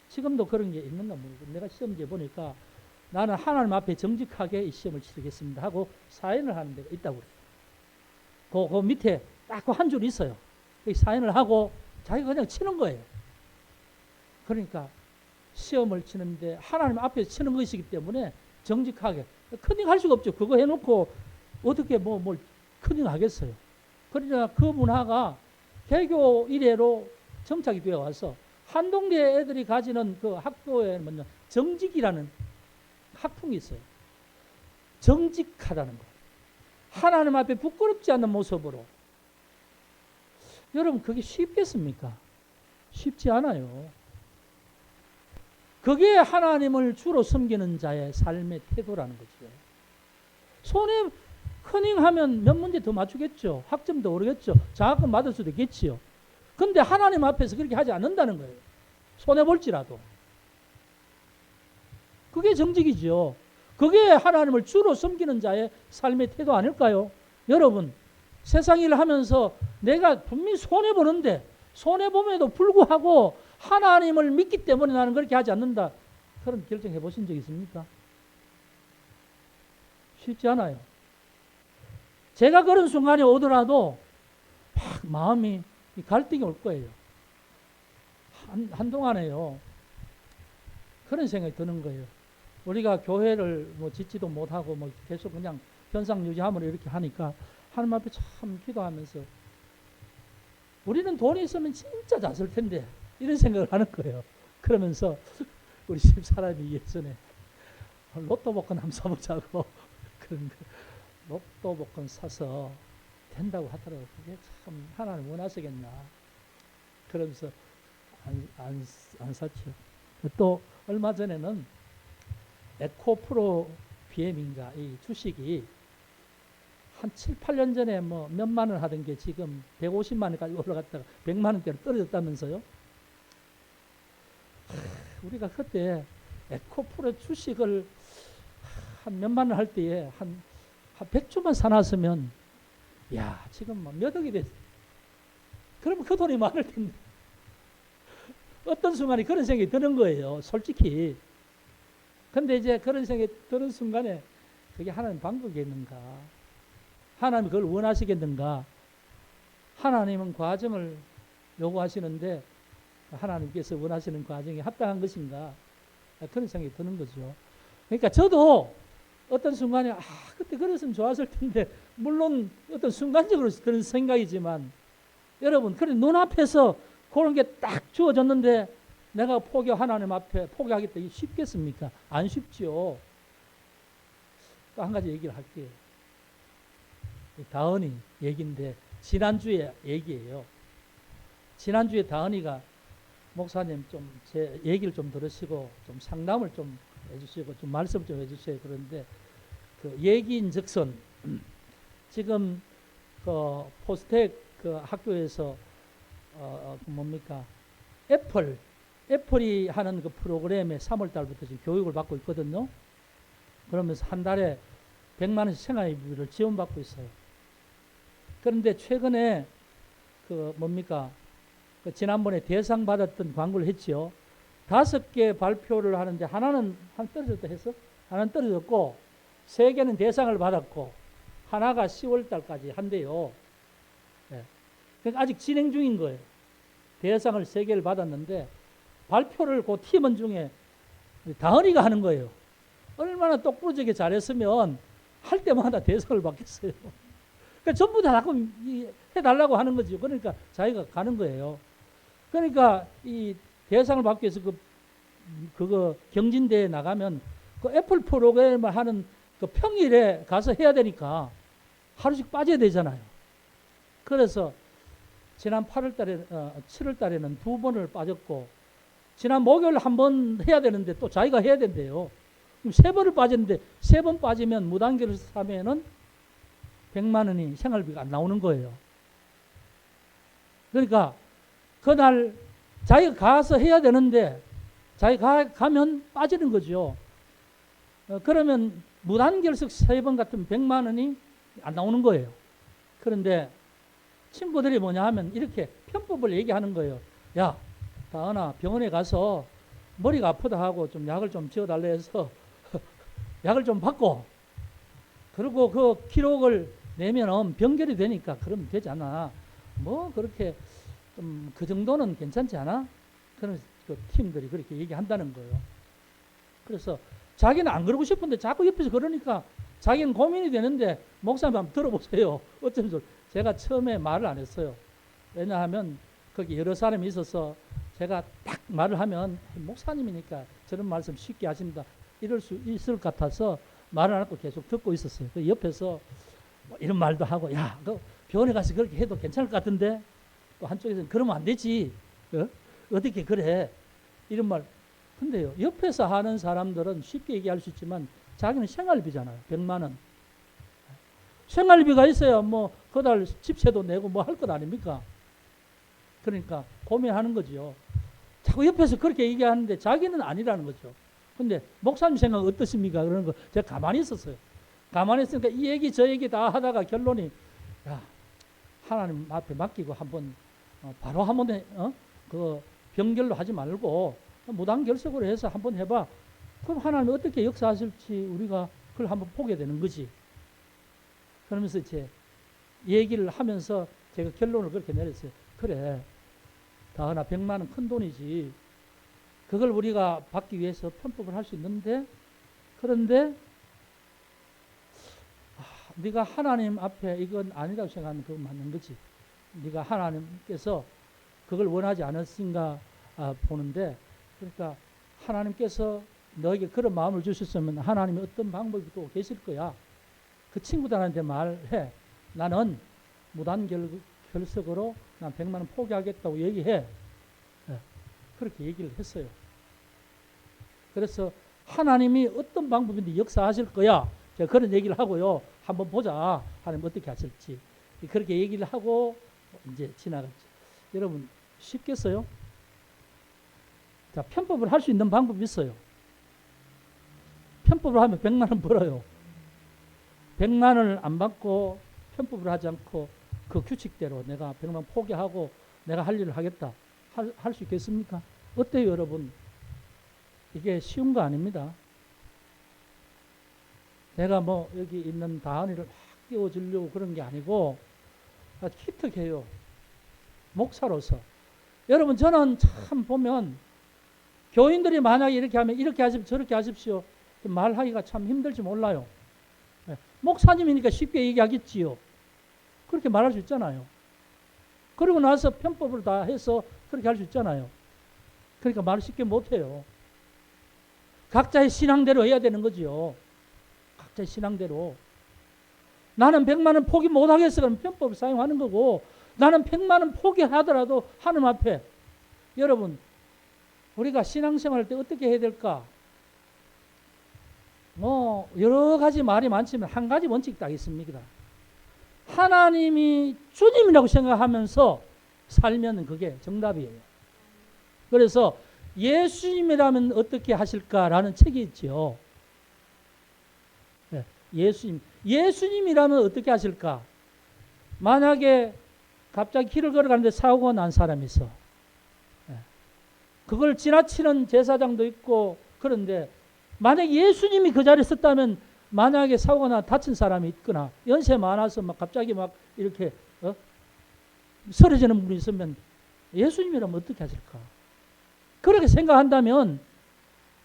지금도 그런 게 있는가 모르겠어요. 내가 시험지에 보니까 나는 하나님 앞에 정직하게 이 시험을 치르겠습니다 하고 사인을 하는 데가 있다고 그래요. 그 밑에 딱 그 한 줄 있어요. 사인을 하고 자기가 그냥 치는 거예요. 그러니까 시험을 치는데 하나님 앞에 치는 것이기 때문에 정직하게 커닝 할 수가 없죠. 그거 해놓고 어떻게 뭘 커닝 하겠어요. 그러니까 그 문화가 개교 이래로 정착이 되어 와서 한동대 애들이 가지는 그 학교에 뭐냐 정직이라는 학풍이 있어요. 정직하다는 거. 하나님 앞에 부끄럽지 않는 모습으로. 여러분 그게 쉽겠습니까? 쉽지 않아요. 그게 하나님을 주로 섬기는 자의 삶의 태도라는 거죠. 손에 커닝하면 몇 문제 더 맞추겠죠. 학점도 오르겠죠. 장학금 받을 수도 있겠지요. 근데 하나님 앞에서 그렇게 하지 않는다는 거예요. 손해볼지라도. 그게 정직이죠. 그게 하나님을 주로 섬기는 자의 삶의 태도 아닐까요? 여러분 세상 일을 하면서 내가 분명히 손해보는데 손해봄에도 불구하고 하나님을 믿기 때문에 나는 그렇게 하지 않는다. 그런 결정해 보신 적 있습니까? 쉽지 않아요. 제가 그런 순간이 오더라도 막 마음이 갈등이 올 거예요. 한동안에요. 그런 생각이 드는 거예요. 우리가 교회를 뭐 짓지도 못하고 뭐 계속 그냥 현상 유지함으로 이렇게 하니까 하나님 앞에 참 기도하면서 우리는 돈이 있으면 진짜 잘 쓸 텐데 이런 생각을 하는 거예요. 그러면서 우리 집사람이 예전에 로또 복권 한번 사보자고 그런 거 로또 복권 사서 된다고 하더라고요. 그게 참 하나님 원하시겠나. 그러면서 안 샀죠. 또 얼마 전에는 에코프로 BM인가 이 주식이 한 7, 8년 전에 뭐 몇만 원 하던 게 지금 150만 원까지 올라갔다가 100만 원대로 떨어졌다면서요. 우리가 그때 에코프로 주식을 한 몇만 원 할 때에 한 100주만 사놨으면 야 지금 뭐 몇 억이 됐어. 그러면 그 돈이 많을 텐데 어떤 순간에 그런 생각이 드는 거예요. 솔직히. 근데 이제 그런 생각이 드는 순간에 그게 하나님 방법이겠는가? 하나님이 그걸 원하시겠는가? 하나님은 과정을 요구하시는데 하나님께서 원하시는 과정이 합당한 것인가? 그런 생각이 드는 거죠. 그러니까 저도 어떤 순간에 그때 그랬으면 좋았을 텐데 물론 어떤 순간적으로 그런 생각이지만 여러분 그런 눈앞에서 그런 게 딱 주어졌는데 내가 하나님 앞에 포기하겠다 이게 쉽겠습니까? 안 쉽죠. 또 한 가지 얘기를 할게요. 다은이 얘기인데 지난주에 얘기예요. 지난주에 다은이가 목사님 좀 제 얘기를 좀 들으시고 좀 상담을 좀 해주시고 좀 말씀 좀 해주세요. 그런데 그 얘기인즉슨 지금 그 포스텍 그 학교에서 뭡니까 애플이 하는 그 프로그램에 3월 달부터 지금 교육을 받고 있거든요. 그러면서 한 달에 100만 원씩 생활비를 지원받고 있어요. 그런데 최근에 그 뭡니까 그 지난번에 대상 받았던 광고를 했지요. 5개 발표를 하는데 하나는 떨어졌다 해서 하나는 떨어졌고 3개는 대상을 받았고 하나가 10월 달까지 한대요. 예. 그러니까 아직 진행 중인 거예요. 대상을 3개를 받았는데 발표를 그 팀원 중에 다은이가 하는 거예요. 얼마나 똑부러지게 잘했으면 할 때마다 대상을 받겠어요. 그러니까 전부 다 자꾸 해달라고 하는 거죠. 그러니까 자기가 가는 거예요. 그러니까 이 대상을 받기 위해서 그거 경진대회에 나가면 그 애플 프로그램을 하는 그 평일에 가서 해야 되니까 하루씩 빠져야 되잖아요. 그래서 지난 8월 달에, 7월 달에는 2번을 빠졌고, 지난 목요일 1번 해야 되는데 또 자기가 해야 된대요. 그럼 3번을 빠졌는데 3번 빠지면 무단결석 하면은 100만 원이 생활비가 안 나오는 거예요. 그러니까 그날 자기가 가서 해야 되는데 자기가 가면 빠지는 거죠. 그러면 무단결석 3번 같으면 100만 원이 안 나오는 거예요. 그런데 친구들이 뭐냐 하면 이렇게 편법을 얘기하는 거예요. 야, 다은아, 병원에 가서 머리가 아프다 하고 좀 약을 좀 지어달래 해서 약을 좀 받고, 그리고 그 기록을 내면 병결이 되니까 그러면 되잖아. 뭐 그렇게 좀 그 정도는 괜찮지 않아? 그런 그 팀들이 그렇게 얘기한다는 거예요. 그래서 자기는 안 그러고 싶은데 자꾸 옆에서 그러니까 자기는 고민이 되는데, 목사님 한번 들어보세요. 어쩌면 좋. 제가 처음에 말을 안 했어요. 왜냐하면 거기 여러 사람이 있어서 제가 딱 말을 하면 목사님이니까 저런 말씀 쉽게 하신다 이럴 수 있을 것 같아서 말을 안 하고 계속 듣고 있었어요. 그 옆에서 뭐 이런 말도 하고, 야, 너 병원에 가서 그렇게 해도 괜찮을 것 같은데, 또 한쪽에서는 그러면 안 되지. 어떻게 그래? 이런 말. 근데요, 옆에서 하는 사람들은 쉽게 얘기할 수 있지만 자기는 생활비잖아요. 100만 원. 생활비가 있어야 뭐 그달 집세도 내고 뭐 할 것 아닙니까? 그러니까 고민하는 거죠. 자꾸 옆에서 그렇게 얘기하는데 자기는 아니라는 거죠. 근데 목사님 생각 어떠십니까? 그러는 거 제가 가만히 있었어요. 가만히 있으니까 이 얘기 저 얘기 다 하다가 결론이, 야, 하나님 앞에 맡기고 한번 바로 한번 그 병결로 하지 말고 무단결석으로 해서 한번 해봐. 그럼 하나님이 어떻게 역사하실지 우리가 그걸 한번 보게 되는 거지. 그러면서 이제 얘기를 하면서 제가 결론을 그렇게 내렸어요. 그래, 다은아, 100만 원 큰 돈이지. 그걸 우리가 받기 위해서 편법을 할 수 있는데, 그런데 네가 하나님 앞에 이건 아니라고 생각하면 그건 맞는 거지. 네가 하나님께서 그걸 원하지 않으신가 보는데, 그러니까 하나님께서 너에게 그런 마음을 주셨으면 하나님이 어떤 방법이 또 계실 거야. 그 친구들한테 말해. 나는 무단결석으로 난 100만 원 포기하겠다고 얘기해. 그렇게 얘기를 했어요. 그래서 하나님이 어떤 방법인데 역사하실 거야. 제가 그런 얘기를 하고요. 한번 보자. 하나님 어떻게 하실지. 그렇게 얘기를 하고 이제 지나갔죠. 여러분, 쉽겠어요? 자, 편법을 할 수 있는 방법이 있어요. 편법을 하면 100만 원 벌어요. 100만 원을 안 받고 편법을 하지 않고 그 규칙대로 내가 100만 원 포기하고 내가 할 일을 하겠다. 할 수 있겠습니까? 어때요, 여러분? 이게 쉬운 거 아닙니다. 내가 뭐 여기 있는 다은이를 막 띄워주려고 그런 게 아니고 기특해요. 목사로서. 여러분, 저는 참 보면 교인들이 만약에 이렇게 하면 이렇게 하십시오, 저렇게 하십시오. 말하기가 참 힘들지 몰라요. 목사님이니까 쉽게 얘기하겠지요. 그렇게 말할 수 있잖아요. 그러고 나서 편법을 다 해서 그렇게 할 수 있잖아요. 그러니까 말을 쉽게 못해요. 각자의 신앙대로 해야 되는 거지요. 각자의 신앙대로. 나는 100만 원 포기 못하겠어. 그럼 편법을 사용하는 거고, 나는 100만 원 포기하더라도 하나님 앞에, 여러분, 우리가 신앙생활 할 때 어떻게 해야 될까? 뭐 여러 가지 말이 많지만 한 가지 원칙이 딱 있습니다. 하나님이 주님이라고 생각하면서 살면 그게 정답이에요. 그래서 예수님이라면 어떻게 하실까라는 책이 있죠. 네, 예수님이라면 어떻게 하실까? 만약에 갑자기 길을 걸어가는데 사고가 난 사람이 있어. 그걸 지나치는 제사장도 있고, 그런데 만약 예수님이 그 자리에 있었다면 만약에 사고가 나 다친 사람이 있거나 연세 많아서 막 갑자기 막 이렇게 쓰러지는 분이 있으면 예수님이라면 어떻게 하실까? 그렇게 생각한다면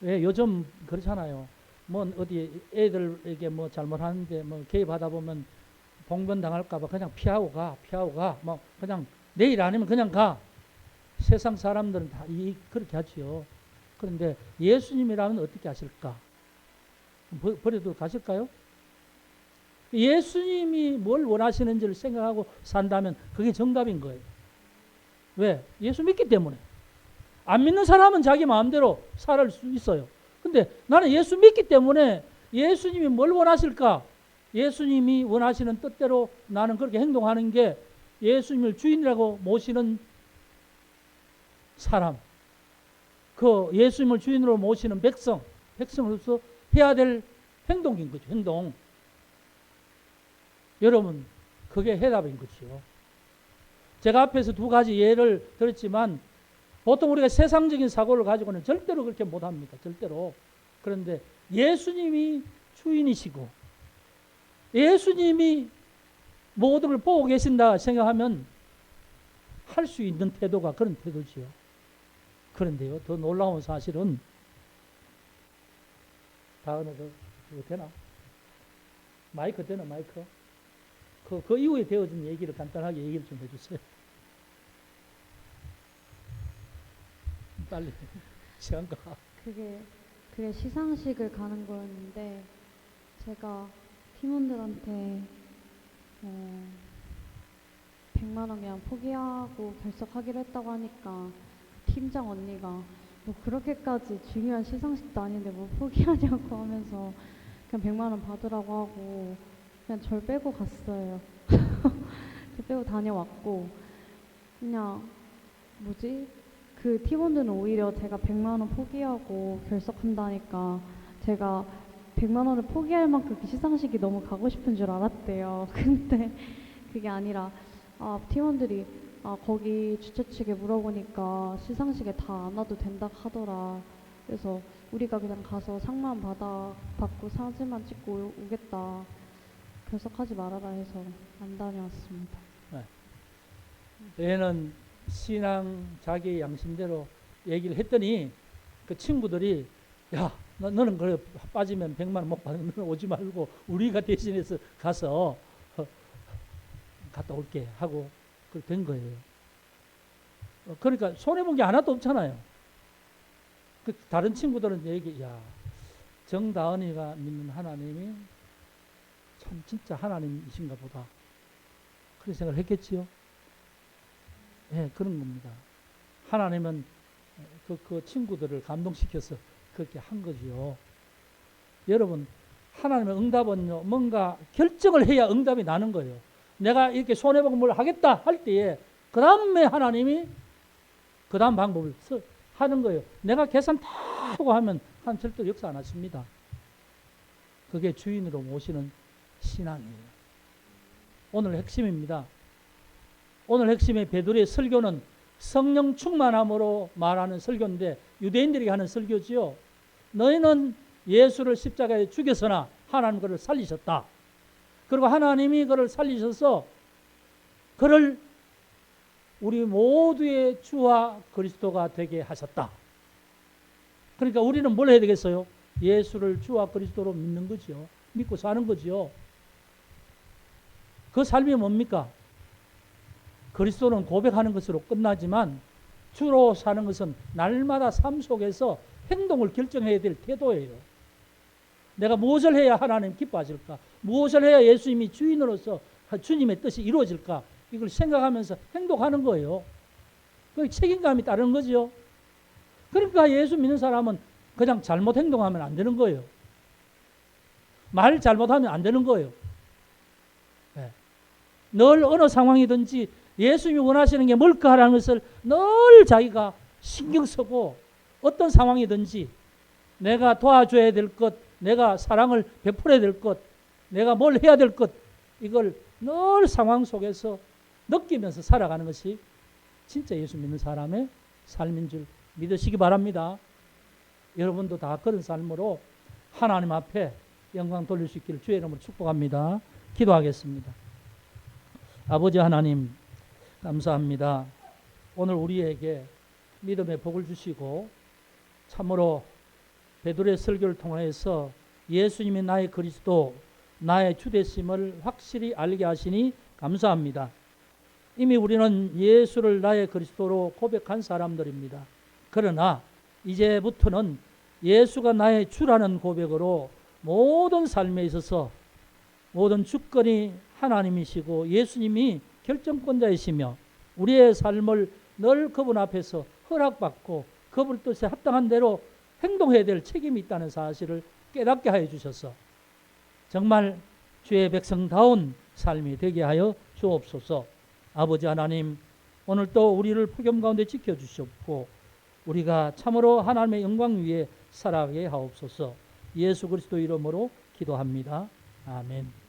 왜 요즘 그렇잖아요. 뭐 어디 애들에게 뭐 잘못하는데 뭐 개입하다 보면 봉변 당할까봐 그냥 피하고 가. 뭐 그냥 내일 아니면 그냥 가. 세상 사람들은 다 그렇게 하지요. 그런데 예수님이라면 어떻게 하실까? 버려도 가실까요? 예수님이 뭘 원하시는지를 생각하고 산다면 그게 정답인 거예요. 왜? 예수 믿기 때문에. 안 믿는 사람은 자기 마음대로 살을 수 있어요. 근데 나는 예수 믿기 때문에 예수님이 뭘 원하실까? 예수님이 원하시는 뜻대로 나는 그렇게 행동하는 게 예수님을 주인이라고 모시는 사람, 그 예수님을 주인으로 모시는 백성으로서 해야 될 행동인 거죠. 행동. 여러분, 그게 해답인 거죠. 제가 앞에서 두 가지 예를 들었지만 보통 우리가 세상적인 사고를 가지고는 절대로 그렇게 못합니다. 절대로. 그런데 예수님이 주인이시고 예수님이 모든 걸 보고 계신다 생각하면 할 수 있는 태도가 그런 태도지요. 그런데요, 더 놀라운 사실은 다음에도 이거 되나? 마이크 되나? 마이크? 그 이후에 되어진 얘기를 간단하게 얘기를 좀 해주세요. 빨리 시간 가. 그게 시상식을 가는 거였는데 제가 팀원들한테 100만 원 그냥 포기하고 결석하기로 했다고 하니까 팀장 언니가 뭐 그렇게까지 중요한 시상식도 아닌데 뭐 포기하냐고 하면서 그냥 100만 원 받으라고 하고 그냥 절 빼고 갔어요. 절 빼고 다녀왔고 그냥 그 팀원들은 오히려 제가 100만 원 포기하고 결석한다니까 제가 100만 원을 포기할 만큼 그 시상식이 너무 가고 싶은 줄 알았대요. 근데 그게 아니라 팀원들이 거기 주최 측에 물어보니까 시상식에 다 안 와도 된다 하더라. 그래서 우리가 그냥 가서 상만 받고 사진만 찍고 오겠다. 결석하지 말아라 해서 안 다녀왔습니다. 얘는 신앙 자기의 양심대로 얘기를 했더니 그 친구들이 야 너는 그래 빠지면 100만 원 못 받는 너는 오지 말고 우리가 대신해서 가서 갔다 올게 하고 그렇게 된 거예요. 그러니까 손해본 게 하나도 없잖아요. 그 다른 친구들은 야 정다은이가 믿는 하나님이 참 진짜 하나님이신가 보다 그런 생각을 했겠지요. 네, 그런 겁니다. 하나님은 그 친구들을 감동시켜서 그렇게 한 거지요. 여러분, 하나님의 응답은요, 뭔가 결정을 해야 응답이 나는 거예요. 내가 이렇게 손해보고 뭘 하겠다 할 때에, 그 다음에 하나님이 그 다음 방법을 하는 거예요. 내가 계산 다 하고 하면 한 절대로 역사 안 하십니다. 그게 주인으로 모시는 신앙이에요. 오늘 핵심입니다. 오늘 핵심의 베드로의 설교는 성령 충만함으로 말하는 설교인데 유대인들이 하는 설교지요. 너희는 예수를 십자가에 죽였으나 하나님 그를 살리셨다. 그리고 하나님이 그를 살리셔서 그를 우리 모두의 주와 그리스도가 되게 하셨다. 그러니까 우리는 뭘 해야 되겠어요? 예수를 주와 그리스도로 믿는 거죠. 믿고 사는 거죠. 그 삶이 뭡니까? 그리스도는 고백하는 것으로 끝나지만 주로 사는 것은 날마다 삶 속에서 행동을 결정해야 될 태도예요. 내가 무엇을 해야 하나님 기뻐하실까? 무엇을 해야 예수님이 주인으로서 주님의 뜻이 이루어질까? 이걸 생각하면서 행동하는 거예요. 그 책임감이 따르는 거죠. 그러니까 예수 믿는 사람은 그냥 잘못 행동하면 안 되는 거예요. 말 잘못하면 안 되는 거예요. 네. 늘 어느 상황이든지 예수님이 원하시는 게 뭘까 하는 것을 늘 자기가 신경 쓰고 어떤 상황이든지 내가 도와줘야 될 것, 내가 사랑을 베풀어야 될 것, 내가 뭘 해야 될 것, 이걸 늘 상황 속에서 느끼면서 살아가는 것이 진짜 예수 믿는 사람의 삶인 줄 믿으시기 바랍니다. 여러분도 다 그런 삶으로 하나님 앞에 영광 돌릴 수 있기를 주의 이름으로 축복합니다. 기도하겠습니다. 아버지 하나님 감사합니다. 오늘 우리에게 믿음의 복을 주시고 참으로 베드로의 설교를 통해서 예수님이 나의 그리스도, 나의 주되심을 확실히 알게 하시니 감사합니다. 이미 우리는 예수를 나의 그리스도로 고백한 사람들입니다. 그러나 이제부터는 예수가 나의 주라는 고백으로 모든 삶에 있어서 모든 주권이 하나님이시고 예수님이 결정권자이시며 우리의 삶을 늘 그분 앞에서 허락받고 그분 뜻에 합당한 대로 행동해야 될 책임이 있다는 사실을 깨닫게 하여 주셔서 정말 주의 백성다운 삶이 되게 하여 주옵소서. 아버지 하나님, 오늘 또 우리를 폭염 가운데 지켜주셨고 우리가 참으로 하나님의 영광 위에 살아가게 하옵소서. 예수 그리스도 이름으로 기도합니다. 아멘.